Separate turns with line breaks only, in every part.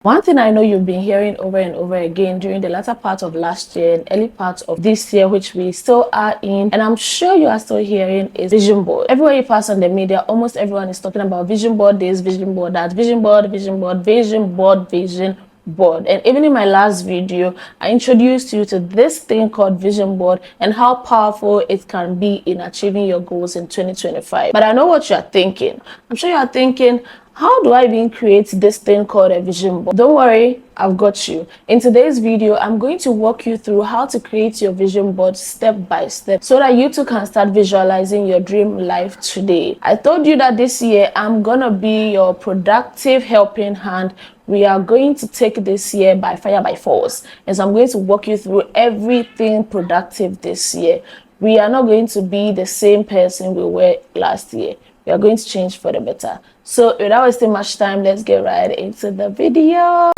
One thing I know you've been hearing over and over again during the latter part of last year and early part of this year, which we still are in, and I'm sure you are still hearing, is vision board. Everywhere you pass on the media, almost everyone is talking about vision board this, vision board that, vision board, vision board, vision board, vision board. And even in my last video, I introduced you to this thing called vision board and how powerful it can be in achieving your goals in 2025. But I know what you are thinking. I'm sure you are thinking, how do I even create this thing called a vision board? Don't worry, I've got you. In today's video, I'm going to walk you through how to create your vision board step by step so that you too can start visualizing your dream life today. I told you that this year, I'm gonna be your productive helping hand. We are going to take this year by fire by force. And so I'm going to walk you through everything productive this year. We are not going to be the same person we were last year. We are going to change for the better. So without wasting much time, let's get right into the video.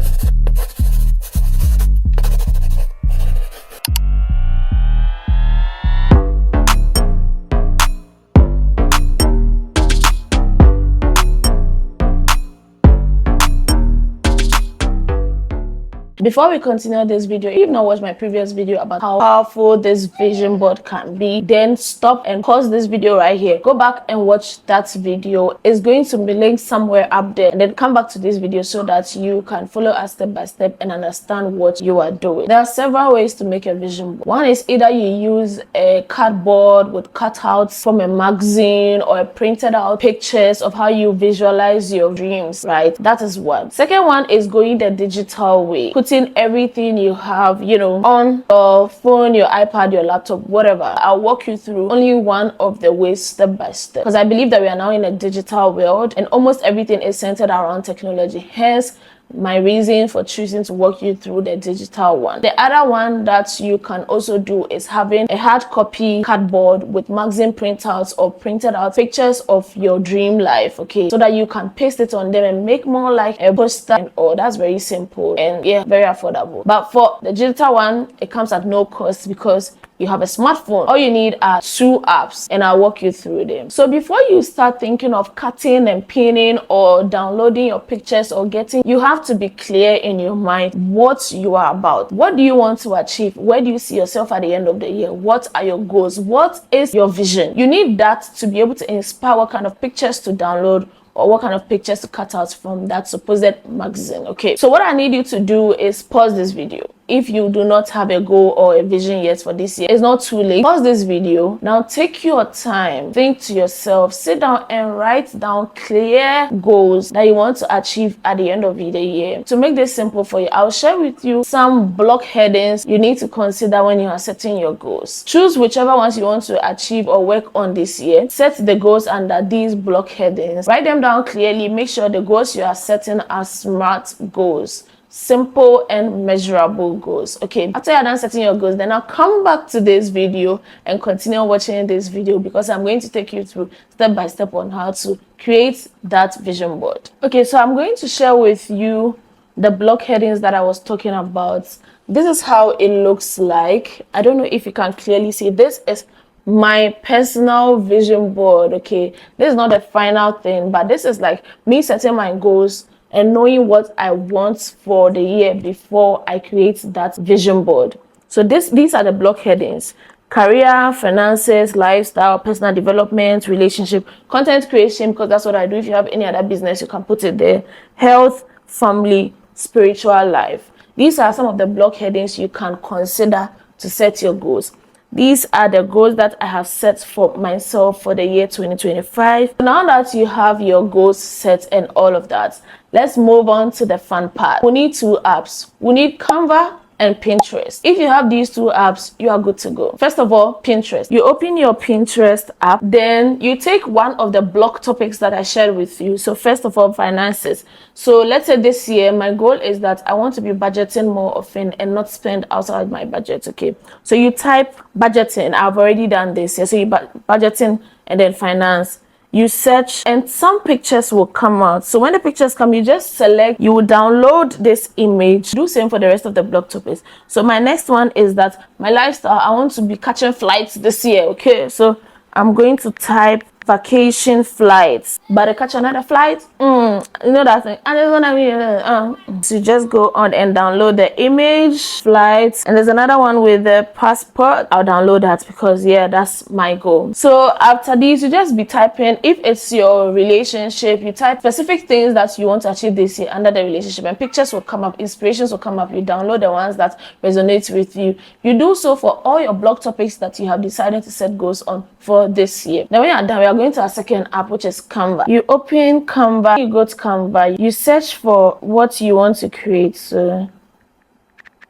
Before we continue this video, if you've not watched my previous video about how powerful this vision board can be, then stop and pause this video right here. Go back and watch that video. It's going to be linked somewhere up there, and then come back to this video so that you can follow us step by step and understand what you are doing. There are several ways to make a vision board. One is either you use a cardboard with cutouts from a magazine or a printed out pictures of how you visualize your dreams, right? That is one. Second one is going the digital way. Putting everything you have, on your phone, your iPad, your laptop, whatever. I'll walk you through only one of the ways step by step, because I believe that we are now in a digital world and almost everything is centered around technology. Hence my reason for choosing to walk you through the digital one. The other one that you can also do is having a hard copy cardboard with magazine printouts or printed out pictures of your dream life, okay, so that you can paste it on them and make more like a poster and all. That's very simple and yeah, very affordable. But for the digital one, it comes at no cost because you have a smartphone. All you need are 2 apps and I'll walk you through them. So before you start thinking of cutting and pinning or downloading your pictures or you have to be clear in your mind what you are about. What do you want to achieve? Where do you see yourself at the end of the year? What are your goals? What is your vision? You need that to be able to inspire what kind of pictures to download or what kind of pictures to cut out from that supposed magazine. Okay, so what I need you to do is pause this video. If you do not have a goal or a vision yet for this year, it's not too late. Pause this video. Now take your time, think to yourself, sit down and write down clear goals that you want to achieve at the end of the year. To make this simple for you, I'll share with you some block headings you need to consider when you are setting your goals. Choose whichever ones you want to achieve or work on this year. Set the goals under these block headings. Write them down clearly. Make sure the goals you are setting are SMART goals. Simple and measurable goals. Okay, after you're done setting your goals, then I'll come back to this video and continue watching this video because I'm going to take you through step by step on how to create that vision board. Okay, so I'm going to share with you the block headings that I was talking about. This is how it looks like. I don't know if you can clearly see. This is my personal vision board. Okay, this is not the final thing, but this is like me setting my goals and knowing what I want for the year before I create that vision board. So these are the block headings: career, finances, lifestyle, personal development, relationship, content creation, because that's what I do. If you have any other business, you can put it there. Health, family, spiritual life. These are some of the block headings you can consider to set your goals. These are the goals that I have set for myself for the year 2025. Now that you have your goals set and all of that, let's move on to the fun part. We need 2 apps. We need Canva and Pinterest. If you have these 2 apps, you are good to go. First of all, Pinterest. You open your Pinterest app, then you take one of the block topics that I shared with you. So first of all, finances. So let's say this year, my goal is that I want to be budgeting more often and not spend outside my budget, okay? So you type budgeting. I've already done this. So you budgeting and then finance. You search and some pictures will come out. So when the pictures come, you just select, you will download this image. Do same for the rest of the blog topics. So my next one is that my lifestyle, I want to be catching flights this year. Okay, so I'm going to type vacation flights, but to catch another flight, you know that thing. And it's gonna be so just go on and download the image flights, and there's another one with the passport. I'll download that because yeah, that's my goal. So after this, you just be typing. If it's your relationship, you type specific things that you want to achieve this year under the relationship, and pictures will come up, inspirations will come up. You download the ones that resonate with you. You do so for all your blog topics that you have decided to set goals on for this year. Now when you're done, we are going to our second app, which is Canva. You open Canva, you go to Canva, you search for what you want to create. So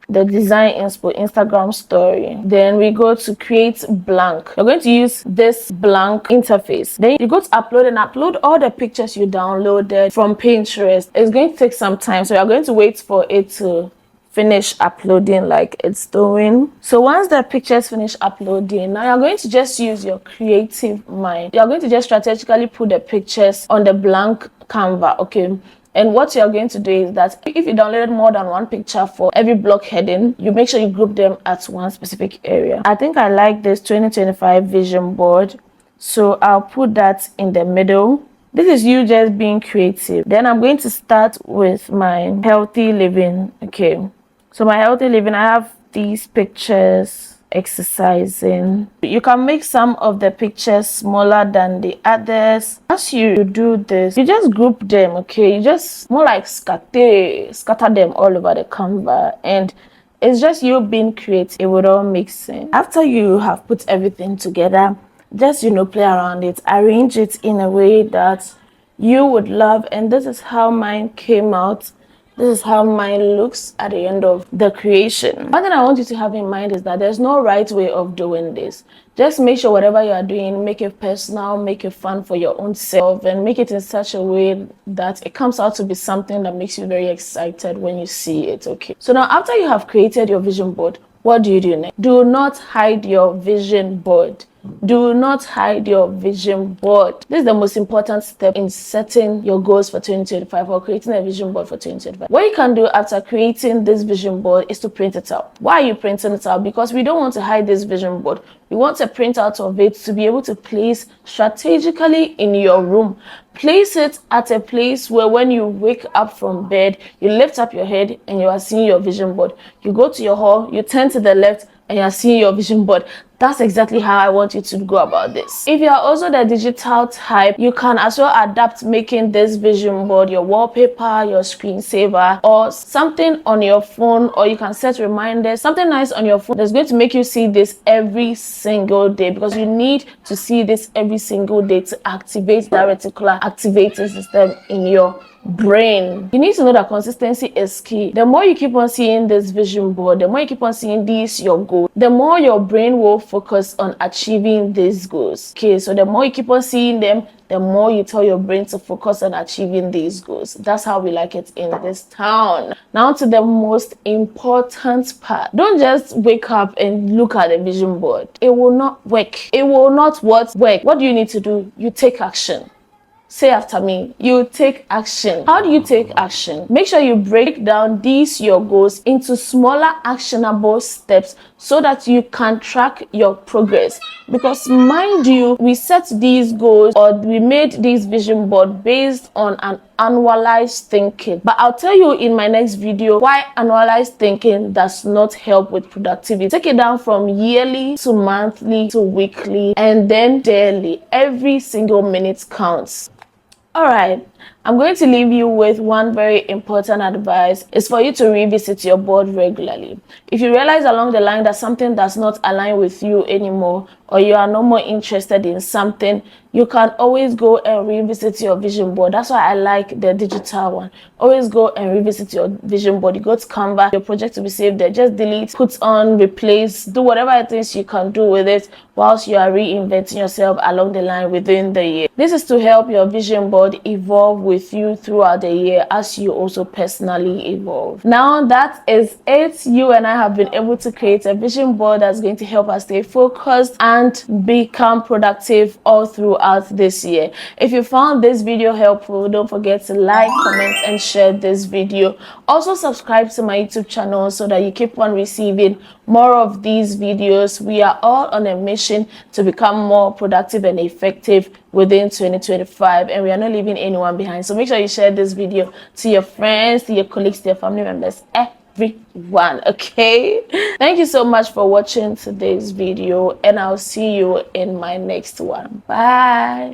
the design inspo, Instagram story. Then we go to create blank. You're going to use this blank interface. Then you go to upload and upload all the pictures you downloaded from Pinterest. It's going to take some time, so you're going to wait for it to finish uploading like it's doing. So once the pictures finish uploading, now you're going to just use your creative mind. You're going to just strategically put the pictures on the blank Canva, okay? And what you're going to do is that if you downloaded more than one picture for every block heading, you make sure you group them at one specific area. I think I like this 2025 vision board, so I'll put that in the middle. This is you just being creative. Then I'm going to start with my healthy living. Okay, so my healthy living, I have these pictures exercising. You can make some of the pictures smaller than the others. As you do this, you just group them, okay? You just more like scatter them all over the Canva, and it's just you being creative. It would all make sense. After you have put everything together, just play around it, arrange it in a way that you would love. And this is how mine came out. This is how mine looks at the end of the creation. One thing I want you to have in mind is that there's no right way of doing this. Just make sure whatever you are doing, make it personal, make it fun for your own self, and make it in such a way that it comes out to be something that makes you very excited when you see it, okay? So now after you have created your vision board, what do you do next? Do not hide your vision board. Do not hide your vision board. This is the most important step in setting your goals for 2025 or creating a vision board for 2025. What you can do after creating this vision board is to print it out. Why are you printing it out? Because we don't want to hide this vision board. We want a printout of it to be able to place strategically in your room. Place it at a place where when you wake up from bed, you lift up your head and you are seeing your vision board. You go to your hall, you turn to the left, and you're seeing your vision board. That's exactly how I want you to go about this. If you are also the digital type, you can as well adapt making this vision board your wallpaper, your screensaver, or something on your phone, or you can set reminders, something nice on your phone that's going to make you see this every single day, because you need to see this every single day to activate that reticular activating system in your brain. You need to know that consistency is key. The more you keep on seeing this vision board, the more you keep on seeing these your goals, the more your brain will focus on achieving these goals. Okay, so the more you keep on seeing them, the more you tell your brain to focus on achieving these goals. That's how we like it in this town. Now to the most important part. Don't just wake up and look at the vision board. It will not work. It will not work. What do you need to do? You take action. Say after me, you take action. How do you take action? Make sure you break down these your goals into smaller actionable steps so that you can track your progress. Because mind you, we set these goals, or we made this vision board based on an annualized thinking. But I'll tell you in my next video why annualized thinking does not help with productivity. Take it down from yearly to monthly to weekly and then daily. Every single minute counts. All right, I'm going to leave you with one very important advice. It's for you to revisit your board regularly. If you realize along the line that something does not align with you anymore, or you are no more interested in something, you can always go and revisit your vision board. That's why I like the digital one. Always go and revisit your vision board. You go to Canva, your project will be saved there. Just delete, put on, replace, do whatever it is you can do with it whilst you are reinventing yourself along the line within the year. This is to help your vision board evolve with you throughout the year as you also personally evolve. Now that is it. You and I have been able to create a vision board that's going to help us stay focused and become productive all throughout this year. If you found this video helpful, don't forget to like, comment, and share this video. Also subscribe to my YouTube channel so that you keep on receiving more of these videos. We are all on a mission to become more productive and effective within 2025, and we are not leaving anyone behind. So make sure you share this video to your friends, to your colleagues, to your family members, everyone. Okay, thank you so much for watching today's video, and I'll see you in my next one. Bye.